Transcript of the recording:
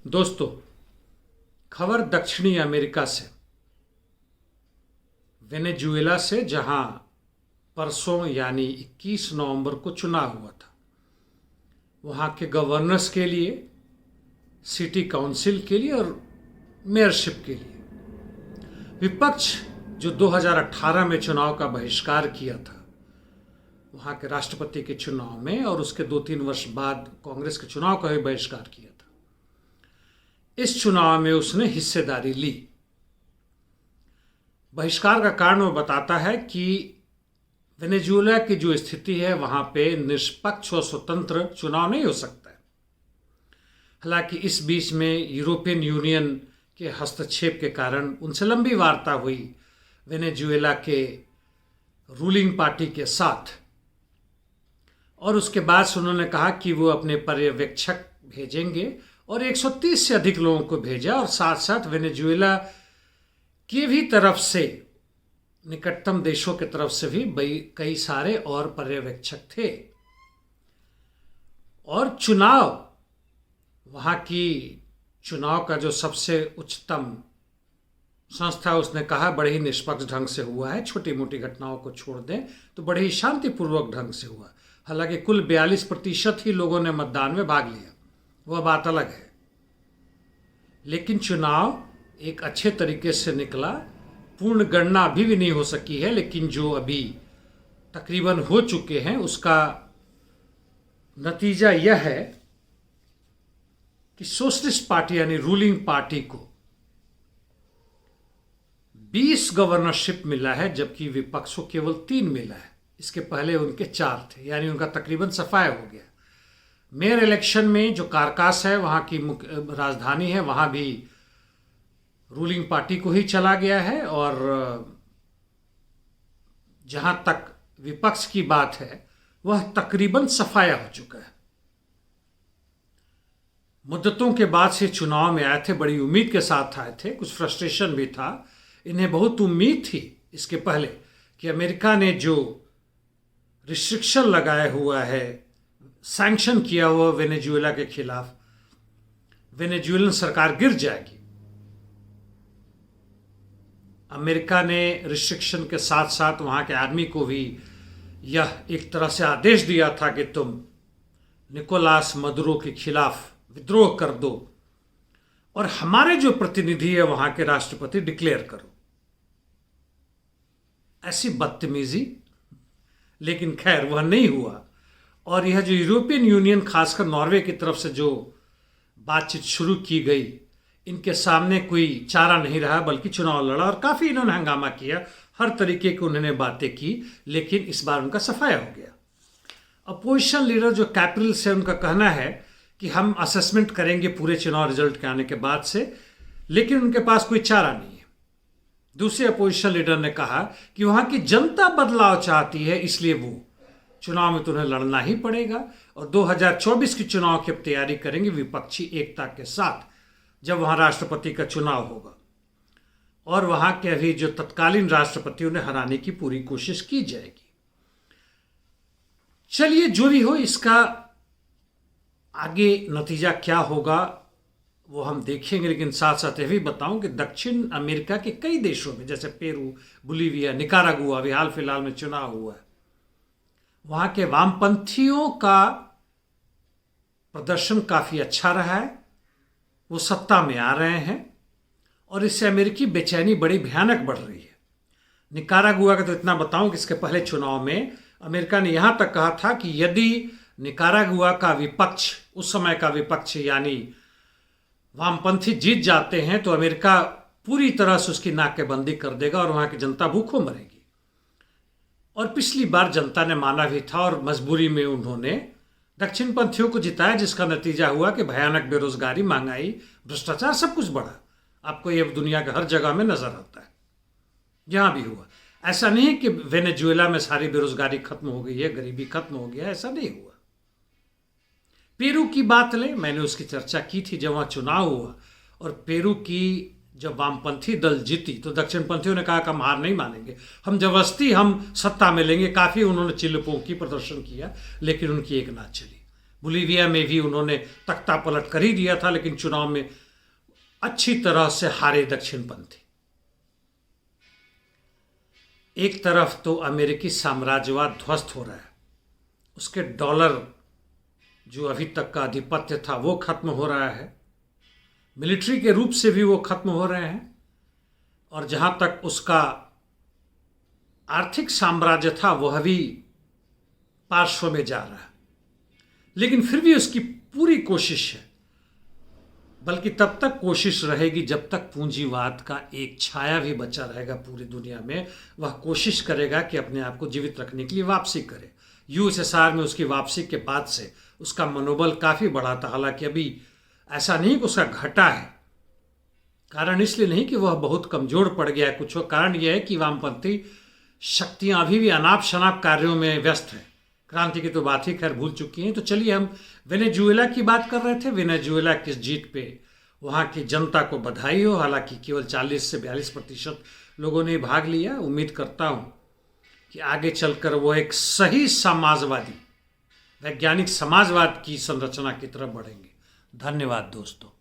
दोस्तों, खबर दक्षिणी अमेरिका से, वेनेजुएला से, जहां परसों यानी 21 नवंबर को चुनाव हुआ था। वहां के गवर्नर्स के लिए, सिटी काउंसिल के लिए और मेयरशिप के लिए विपक्ष जो 2018 में चुनाव का बहिष्कार किया था वहां के राष्ट्रपति के चुनाव में, और उसके 2-3 वर्ष बाद कांग्रेस के चुनाव का भी बहिष्कार किया था, इस चुनाव में उसने हिस्सेदारी ली। बहिष्कार का कारण वो बताता है कि वेनेजुएला की जो स्थिति है वहां पे निष्पक्ष और स्वतंत्र चुनाव नहीं हो सकता है। हालांकि इस बीच में यूरोपियन यूनियन के हस्तक्षेप के कारण उनसे लंबी वार्ता हुई वेनेजुएला के रूलिंग पार्टी के साथ, और उसके बाद से उन्होंने कहा कि वो अपने पर्यवेक्षक भेजेंगे और 130 से अधिक लोगों को भेजा, और साथ साथ वेनेजुएला की भी तरफ से, निकटतम देशों की तरफ से भी कई सारे और पर्यवेक्षक थे। और वहां की चुनाव का जो सबसे उच्चतम संस्था, उसने कहा बड़े ही निष्पक्ष ढंग से हुआ है, छोटी मोटी घटनाओं को छोड़ दें तो बड़े ही शांतिपूर्वक ढंग से हुआ। हालांकि कुल 42% ही लोगों ने मतदान में भाग लिया, वह बात अलग है, लेकिन चुनाव एक अच्छे तरीके से निकला। पूर्ण गणना अभी भी नहीं हो सकी है, लेकिन जो अभी तकरीबन हो चुके हैं उसका नतीजा यह है कि सोशलिस्ट पार्टी यानी रूलिंग पार्टी को 20 गवर्नरशिप मिला है, जबकि विपक्ष को केवल 3 मिला है। इसके पहले उनके 4 थे, यानी उनका तकरीबन सफाया हो गया। मेयर इलेक्शन में जो कारकास है, वहां की मुख्य राजधानी है, वहां भी रूलिंग पार्टी को ही चला गया है। और जहां तक विपक्ष की बात है वह तकरीबन सफाया हो चुका है। मुद्दतों के बाद से चुनाव में आए थे, बड़ी उम्मीद के साथ आए थे, कुछ फ्रस्ट्रेशन भी था। इन्हें बहुत उम्मीद थी इसके पहले कि अमेरिका ने जो रिस्ट्रिक्शन लगाया हुआ है, सैंक्शन किया हुआ वेनेजुएला के खिलाफ, वेनेजुएलन सरकार गिर जाएगी। अमेरिका ने रिस्ट्रिक्शन के साथ साथ वहां के आर्मी को भी यह एक तरह से आदेश दिया था कि तुम निकोलास मदुरो के खिलाफ विद्रोह कर दो और हमारे जो प्रतिनिधि है वहां के राष्ट्रपति डिक्लेयर करो। ऐसी बदतमीजी, लेकिन खैर वह नहीं हुआ। और यह जो यूरोपियन यूनियन, खासकर नॉर्वे की तरफ से जो बातचीत शुरू की गई, इनके सामने कोई चारा नहीं रहा, बल्कि चुनाव लड़ा और काफ़ी इन्होंने हंगामा किया, हर तरीके की उन्होंने बातें की, लेकिन इस बार उनका सफाया हो गया। अपोजिशन लीडर जो कैपिटल से, उनका कहना है कि हम असेसमेंट करेंगे पूरे चुनाव रिजल्ट के आने के बाद से, लेकिन उनके पास कोई चारा नहीं है। दूसरे अपोजिशन लीडर ने कहा कि वहाँ की जनता बदलाव चाहती है, इसलिए वो चुनाव में तो उन्हें लड़ना ही पड़ेगा, और 2024 की चुनाव की तैयारी करेंगे विपक्षी एकता के साथ, जब वहां राष्ट्रपति का चुनाव होगा, और वहां के अभी जो तत्कालीन राष्ट्रपति उन्हें हराने की पूरी कोशिश की जाएगी। चलिए, जो भी हो, इसका आगे नतीजा क्या होगा वो हम देखेंगे, लेकिन साथ साथ यह भी बताऊं कि दक्षिण अमेरिका के कई देशों में, जैसे पेरू, बोलीविया, निकारागुआ, अभी हाल फिलहाल में चुनाव हुआ है, वहां के वामपंथियों का प्रदर्शन काफी अच्छा रहा है, वो सत्ता में आ रहे हैं, और इससे अमेरिकी बेचैनी बड़ी भयानक बढ़ रही है। निकारागुआ का तो इतना बताऊं कि इसके पहले चुनाव में अमेरिका ने यहां तक कहा था कि यदि निकारागुआ का विपक्ष, उस समय का विपक्ष यानी वामपंथी, जीत जाते हैं तो अमेरिका पूरी तरह से उसकी नाकेबंदी कर देगा और वहां की जनता भूखों मरेगी। और पिछली बार जनता ने माना भी था, और मजबूरी में उन्होंने दक्षिण पंथियों को जिताया, जिसका नतीजा हुआ कि भयानक बेरोजगारी, महंगाई, भ्रष्टाचार, सब कुछ बढ़ा। आपको ये दुनिया के हर जगह में नजर आता है, जहां भी हुआ। ऐसा नहीं है कि वेनेजुएला में सारी बेरोजगारी खत्म हो गई है, गरीबी खत्म हो गया, ऐसा नहीं हुआ। पेरू की बात लें, मैंने उसकी चर्चा की थी जब वहां चुनाव हुआ, और पेरू की जब वामपंथी दल जीती तो दक्षिण पंथियों ने कहा कि हम हार नहीं मानेंगे, हम जबरदस्ती हम सत्ता में लेंगे। काफ़ी उन्होंने चिल्लपों की प्रदर्शन किया, लेकिन उनकी एक ना चली। बोलीविया में भी उन्होंने तख्ता पलट कर ही दिया था, लेकिन चुनाव में अच्छी तरह से हारे दक्षिणपंथी। एक तरफ तो अमेरिकी साम्राज्यवाद ध्वस्त हो रहा है, उसके डॉलर जो अभी तक का आधिपत्य था वो खत्म हो रहा है, मिलिट्री के रूप से भी वो खत्म हो रहे हैं, और जहां तक उसका आर्थिक साम्राज्य था वह भी पार्श्व में जा रहा है। लेकिन फिर भी उसकी पूरी कोशिश है, बल्कि तब तक कोशिश रहेगी जब तक पूंजीवाद का एक छाया भी बचा रहेगा पूरी दुनिया में। वह कोशिश करेगा कि अपने आप को जीवित रखने के लिए वापसी करे। यूएसएसआर में उसकी वापसी के बाद से उसका मनोबल काफ़ी बढ़ा था, हालांकि अभी ऐसा नहीं कि उसका घटा है। कारण इसलिए नहीं कि वह बहुत कमज़ोर पड़ गया है, कुछ कारण यह है कि वामपंथी शक्तियां अभी भी अनाप शनाप कार्यों में व्यस्त हैं। क्रांति की तो बात ही खैर भूल चुकी हैं। तो चलिए हम वेनेजुएला की बात कर रहे थे। वेनेजुएला की जीत पे वहाँ की जनता को बधाई हो। हालांकि केवल 40 से 42% लोगों ने भाग लिया। उम्मीद करता हूँ कि आगे चलकर वो एक सही समाजवादी, वैज्ञानिक समाजवाद की संरचना की तरफ बढ़ेंगे। धन्यवाद दोस्तों।